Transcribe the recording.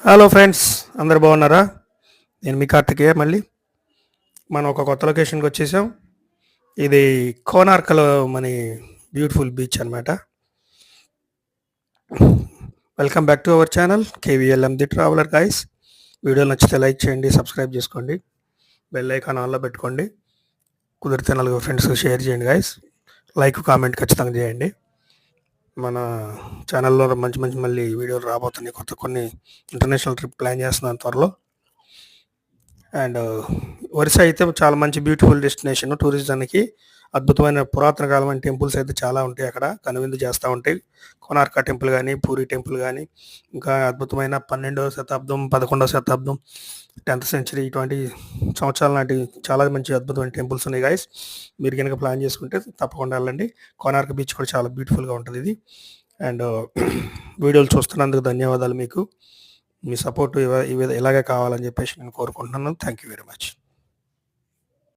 Hello friends, అందరు బాగున్నారా? నేను మీ కార్తికేయ. మళ్ళీ మనం ఒక కొత్త లొకేషన్కి వచ్చేసాం. ఇది కోనార్కలో మన బ్యూటిఫుల్ బీచ్ అనమాట. Welcome back to our channel KVLM the traveller guys. Video నచ్చితే లైక్ చేయండి, సబ్స్క్రైబ్ చేసుకోండి, బెల్ ఐకాన్ ఆన్లో పెట్టుకోండి. కుదిరితే నలుగురు ఫ్రెండ్స్కి షేర్ చేయండి గైస్. లైక్ కామెంట్ ఖచ్చితంగా చేయండి. మన ఛానల్లో మంచి మంచి మళ్ళీ వీడియోలు రాబోతున్నాయి. కొత్త కొన్ని ఇంటర్నేషనల్ ట్రిప్ ప్లాన్ చేస్తున్నాను త్వరలో. అండ్ ఒరిస్సా అయితే చాలా మంచి బ్యూటిఫుల్ డెస్టినేషన్. టూరిజానికి అద్భుతమైన పురాతన కాలమైన టెంపుల్స్ అయితే చాలా ఉంటాయి అక్కడ, కనువిందు చేస్తూ ఉంటాయి. కోనార్క టెంపుల్ కానీ, పూరి టెంపుల్ కానీ, ఇంకా అద్భుతమైన 12వ శతాబ్దం, 11వ శతాబ్దం, 10th సెంచరీ, ఇటువంటి సంవత్సరాల నాటి చాలా మంచి అద్భుతమైన టెంపుల్స్ ఉన్నాయి గాయస్. మీరు కనుక ప్లాన్ చేసుకుంటే తప్పకుండా వెళ్ళండి. కోనార్క బీచ్ కూడా చాలా బ్యూటిఫుల్గా ఉంటుంది ఇది. అండ్ వీడియోలు చూస్తున్నందుకు ధన్యవాదాలు. మీకు మీ సపోర్ట్ ఇలాగే కావాలని చెప్పేసి నేను కోరుకుంటున్నాను. Thank you very much.